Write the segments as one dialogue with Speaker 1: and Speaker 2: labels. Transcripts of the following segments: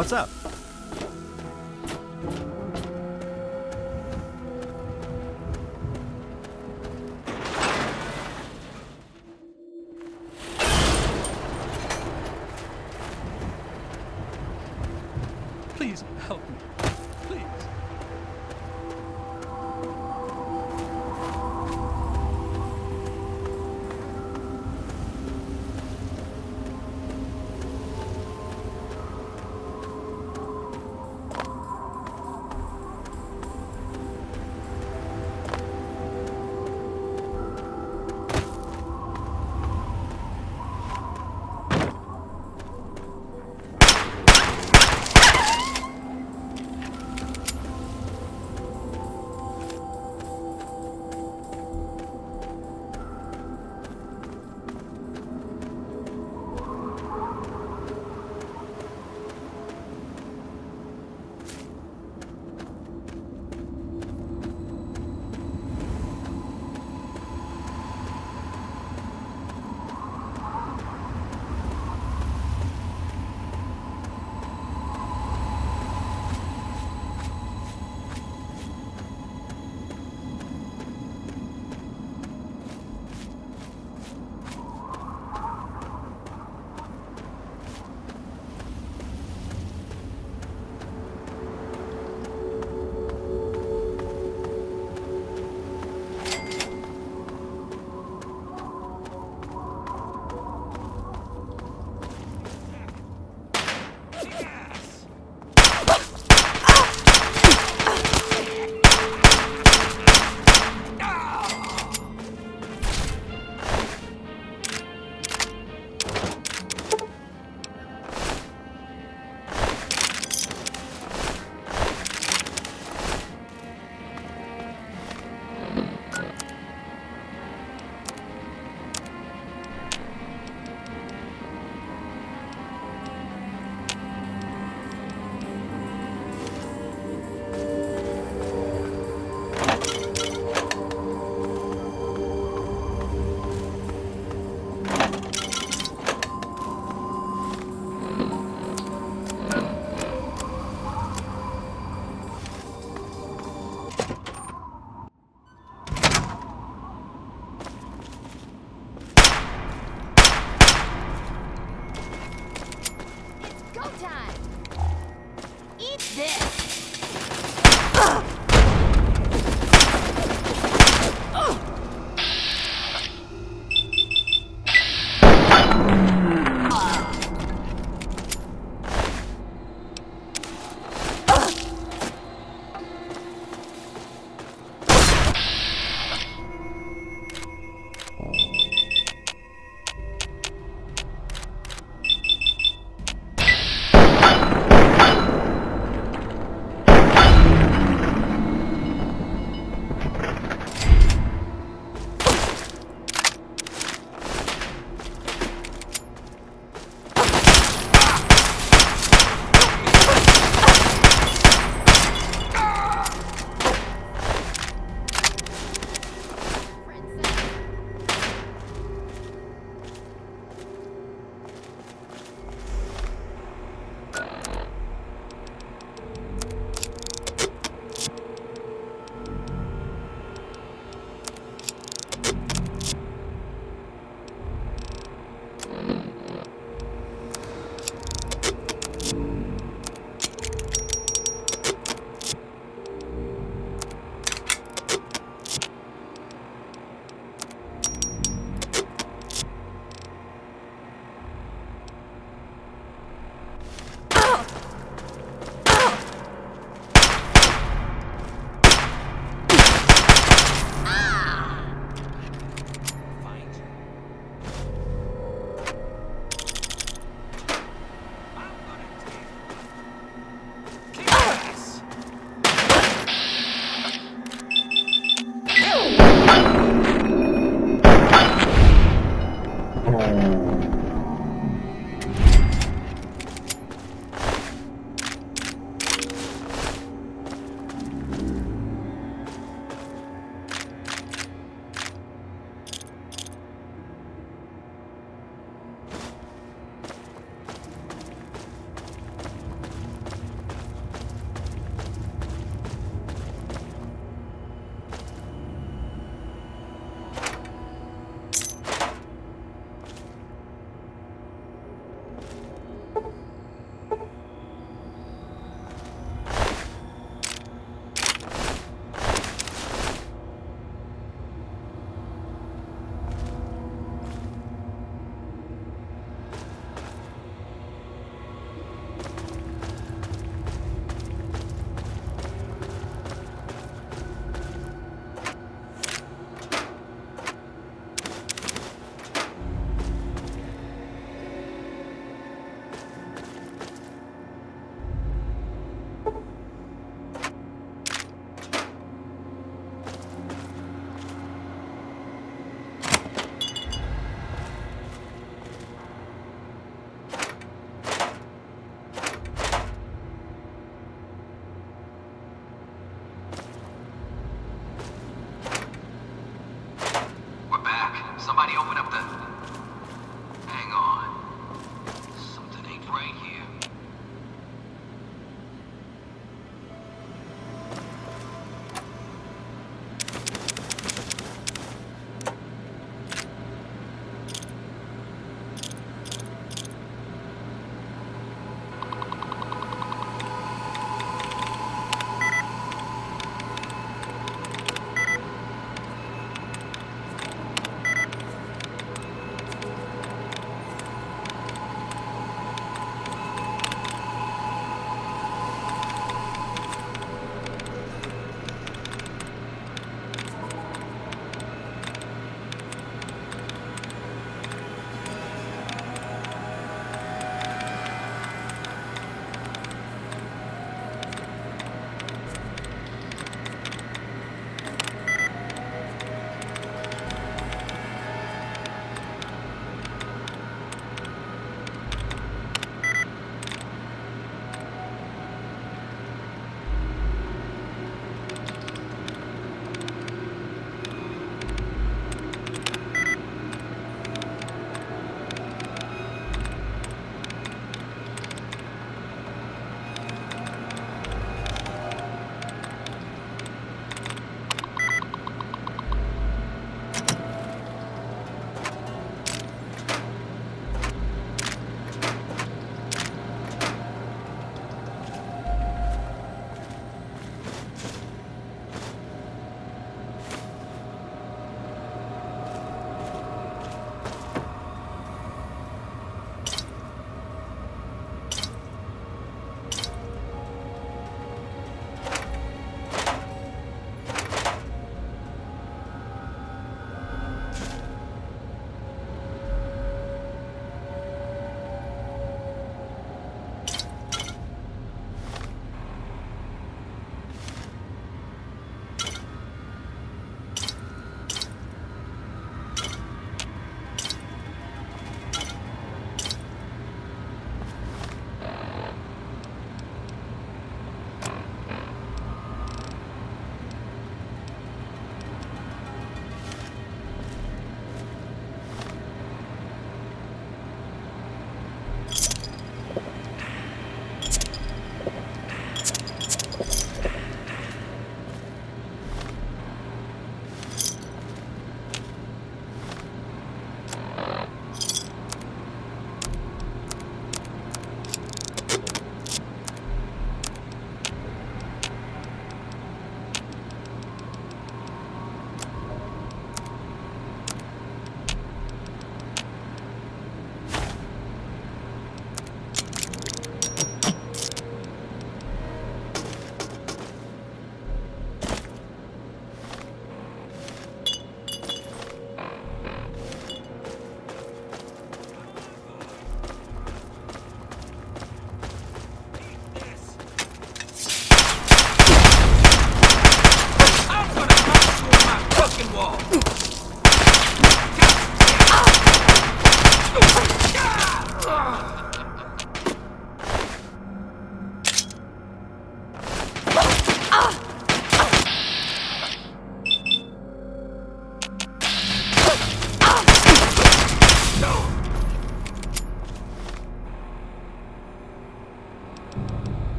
Speaker 1: What's up?
Speaker 2: Please help me. Please.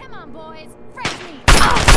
Speaker 1: Come on, boys. Fresh meat. Oh.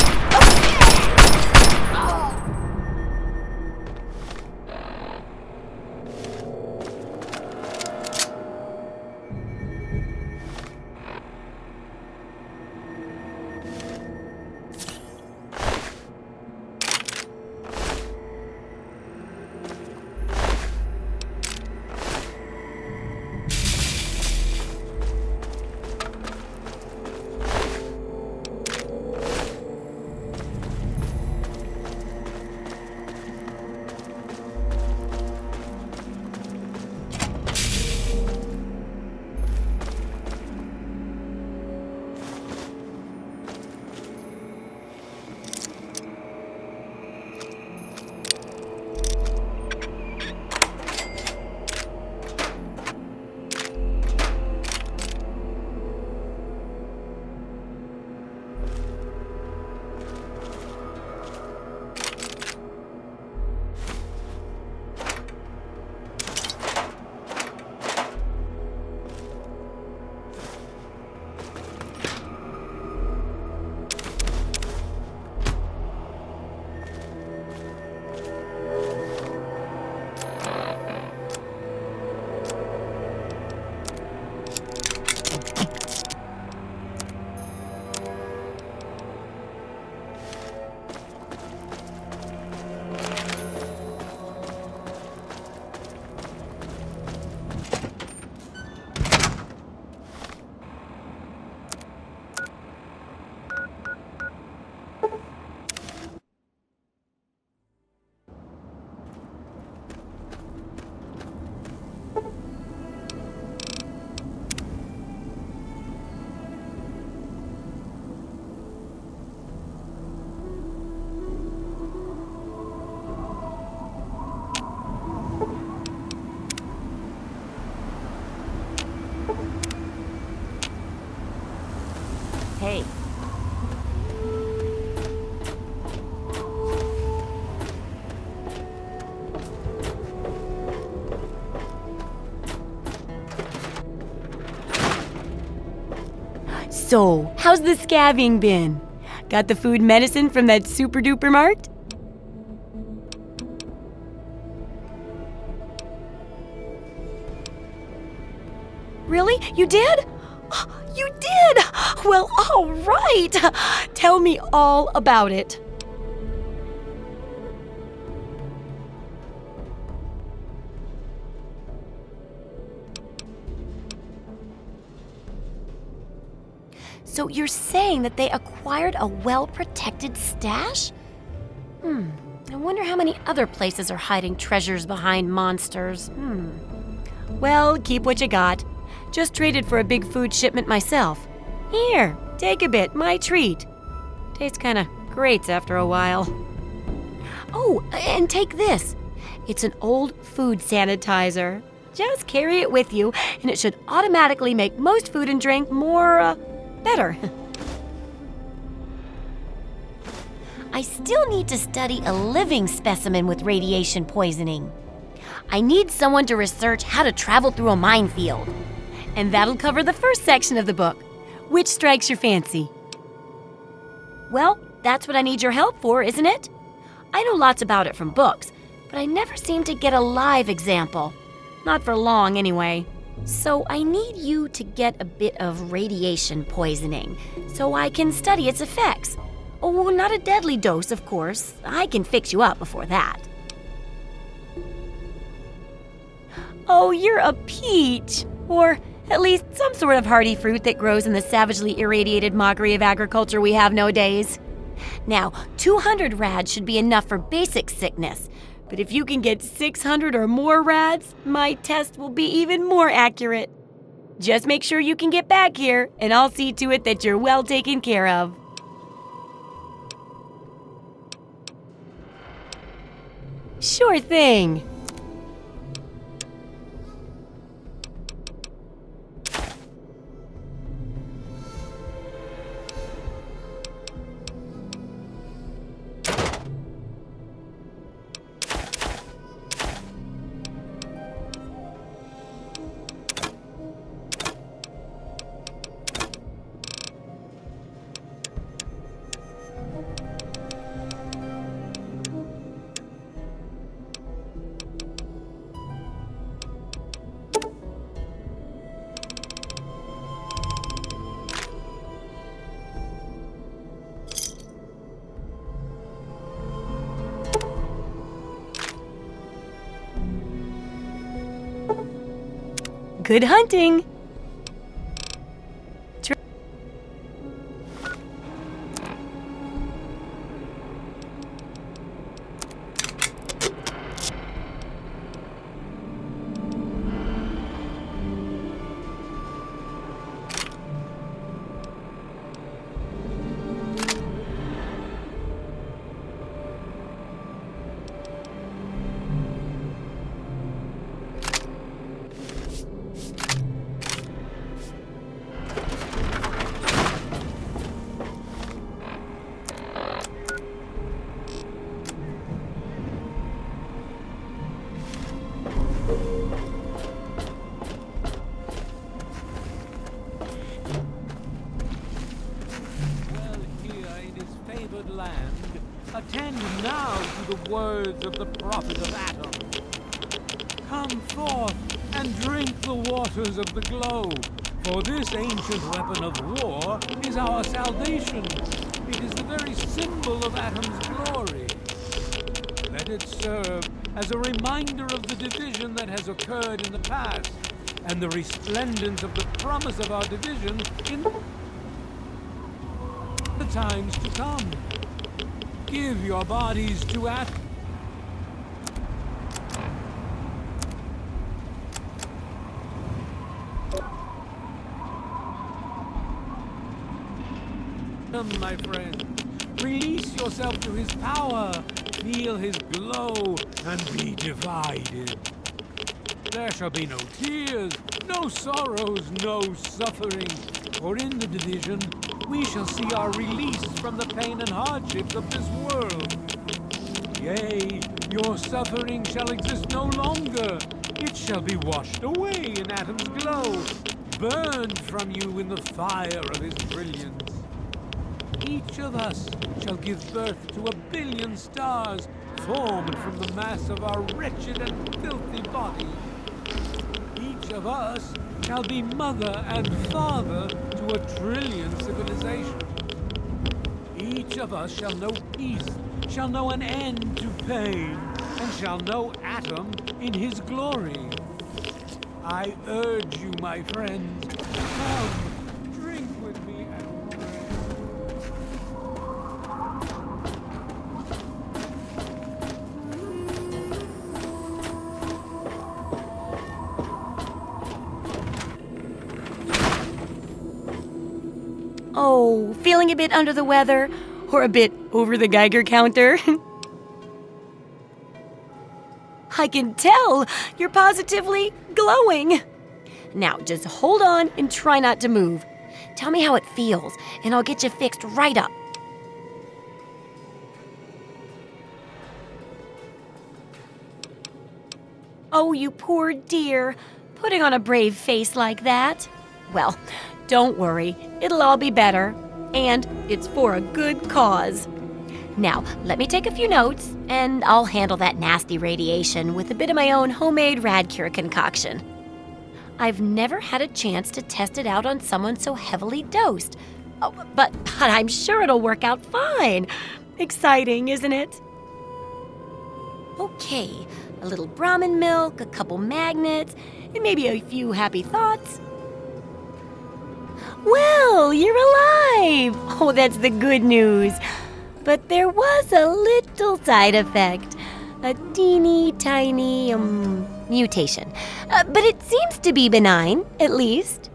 Speaker 3: Hey. So, how's the scabbing been? Got the food and medicine from that super duper mart? Really? You did? You did! Well, all right. Tell me all about it. So you're saying that they acquired a well-protected stash? I wonder how many other places are hiding treasures behind monsters. Well, keep what you got. Just traded for a big food shipment myself. Here, take a bit, my treat. Tastes kinda great after a while. Oh, and take this. It's an old food sanitizer. Just carry it with you, and it should automatically make most food and drink more, better. I still need to study a living specimen with radiation poisoning. I need someone to research how to travel through a minefield. And that'll cover the first section of the book. Which strikes your fancy? Well, that's what I need your help for, isn't it? I know lots about it from books, but I never seem to get a live example. Not for long, anyway. So I need you to get a bit of radiation poisoning, so I can study its effects. Oh, not a deadly dose, of course. I can fix you up before that. Oh, you're a peach. Or at least some sort of hardy fruit that grows in the savagely irradiated mockery of agriculture we have nowadays. Now, 200 rads should be enough for basic sickness. But if you can get 600 or more rads, my test will be even more accurate. Just make sure you can get back here, and I'll see to it that you're well taken care of. Sure thing. Good hunting!
Speaker 4: Land, attend now to the words of the prophet of Atom. Come forth and drink the waters of the globe, for this ancient weapon of war is our salvation. It is the very symbol of Atom's glory. Let it serve as a reminder of the division that has occurred in the past, and the resplendence of the promise of our division in the times to come. Give your bodies to Atom. My friend, release yourself to his power, feel his glow, and be divided. There shall be no tears, no sorrows, no suffering, for in the division we shall see our release from the pain and hardships of this world. Yea, your suffering shall exist no longer. It shall be washed away in Atom's glow, burned from you in the fire of his brilliance. Each of us shall give birth to 1 billion stars formed from the mass of our wretched and filthy bodies. Each of us shall be mother and father to 1 trillion civilizations. Each of us shall know peace, shall know an end to pain, and shall know Atom in his glory. I urge you, my friends, come, drink with me and pray.
Speaker 3: Oh, feeling a bit under the weather? Or a bit over the Geiger counter? I can tell you're positively glowing. Now, just hold on and try not to move. Tell me how it feels, and I'll get you fixed right up. Oh, you poor dear, putting on a brave face like that. Well, don't worry, it'll all be better. And it's for a good cause. Now, let me take a few notes, and I'll handle that nasty radiation with a bit of my own homemade Radcure concoction. I've never had a chance to test it out on someone so heavily dosed. Oh, but I'm sure it'll work out fine. Exciting, isn't it? Okay, a little Brahmin milk, a couple magnets, and maybe a few happy thoughts. Well, you're alive! Oh, that's the good news. But there was a little side effect. A teeny tiny, mutation. But it seems to be benign, at least.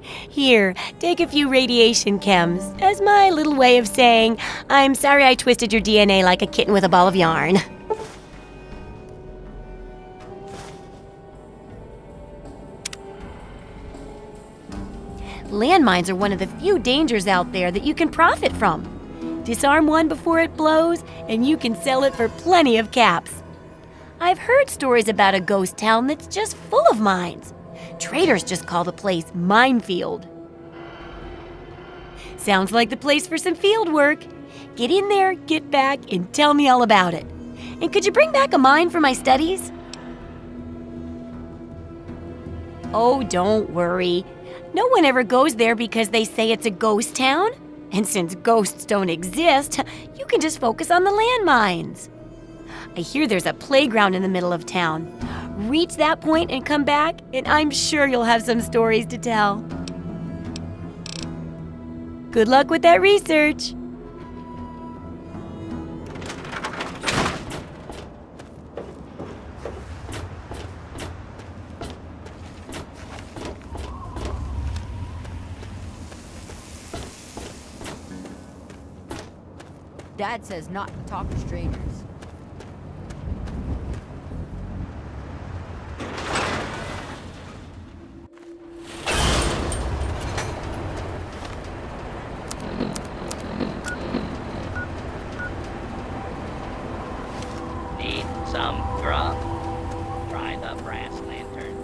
Speaker 3: Here, take a few radiation chems as my little way of saying, I'm sorry I twisted your DNA like a kitten with a ball of yarn. Landmines are one of the few dangers out there that you can profit from. Disarm one before it blows, and you can sell it for plenty of caps. I've heard stories about a ghost town that's just full of mines. Traders just call the place Minefield. Sounds like the place for some field work. Get in there, get back, and tell me all about it. And could you bring back a mine for my studies? Oh, don't worry. No one ever goes there because they say it's a ghost town. And since ghosts don't exist, you can just focus on the landmines. I hear there's a playground in the middle of town. Reach that point and come back, and I'm sure you'll have some stories to tell. Good luck with that research.
Speaker 1: Dad says not to talk to strangers.
Speaker 5: Need some grub? Try the brass lantern.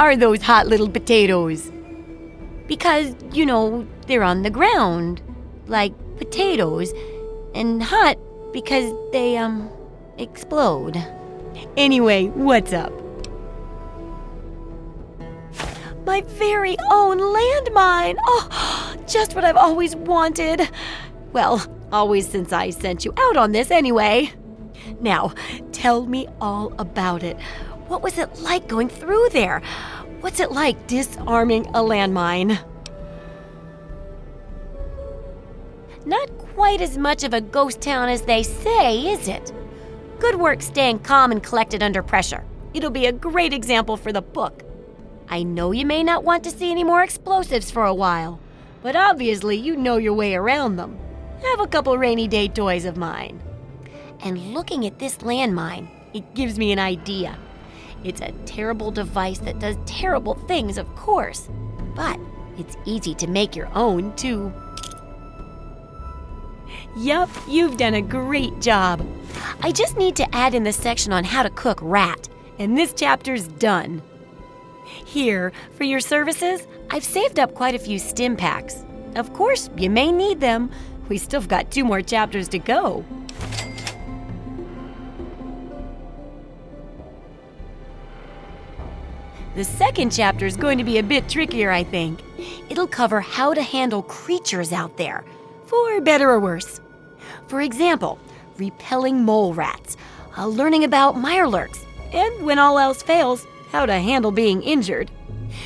Speaker 3: are those hot little potatoes? Because, they're on the ground, like potatoes, and hot because they, explode. Anyway, what's up? My very own landmine! Oh, just what I've always wanted. Well, always since I sent you out on this anyway. Now, tell me all about it. What was it like going through there? What's it like disarming a landmine? Not quite as much of a ghost town as they say, is it? Good work staying calm and collected under pressure. It'll be a great example for the book. I know you may not want to see any more explosives for a while, but obviously you know your way around them. Have a couple rainy day toys of mine. And looking at this landmine, it gives me an idea. It's a terrible device that does terrible things, of course, but it's easy to make your own, too. Yup, you've done a great job. I just need to add in the section on how to cook rat, and this chapter's done. Here, for your services, I've saved up quite a few stim packs. Of course, you may need them. We still got 2 more chapters to go. The second chapter is going to be a bit trickier, I think. It'll cover how to handle creatures out there, for better or worse. For example, repelling mole rats, learning about mirelurks, and when all else fails, how to handle being injured.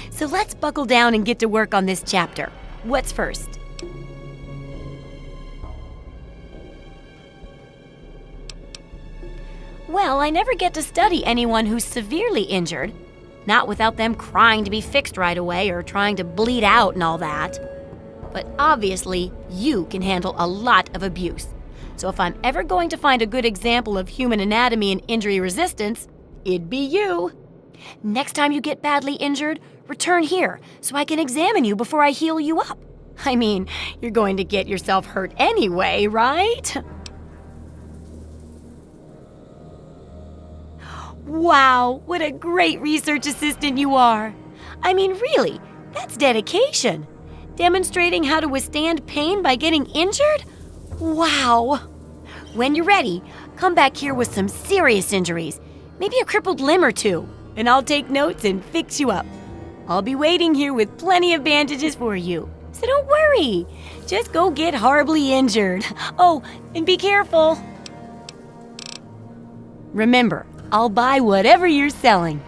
Speaker 3: So let's buckle down and get to work on this chapter. What's first? Well, I never get to study anyone who's severely injured. Not without them crying to be fixed right away or trying to bleed out and all that. But obviously, you can handle a lot of abuse. So if I'm ever going to find a good example of human anatomy and injury resistance, it'd be you. Next time you get badly injured, return here so I can examine you before I heal you up. I mean, you're going to get yourself hurt anyway, right? Wow, what a great research assistant you are. I mean, really, that's dedication. Demonstrating how to withstand pain by getting injured? Wow. When you're ready, come back here with some serious injuries, maybe a crippled limb or 2, and I'll take notes and fix you up. I'll be waiting here with plenty of bandages for you, so don't worry. Just go get horribly injured. Oh, and be careful. Remember, I'll buy whatever you're selling.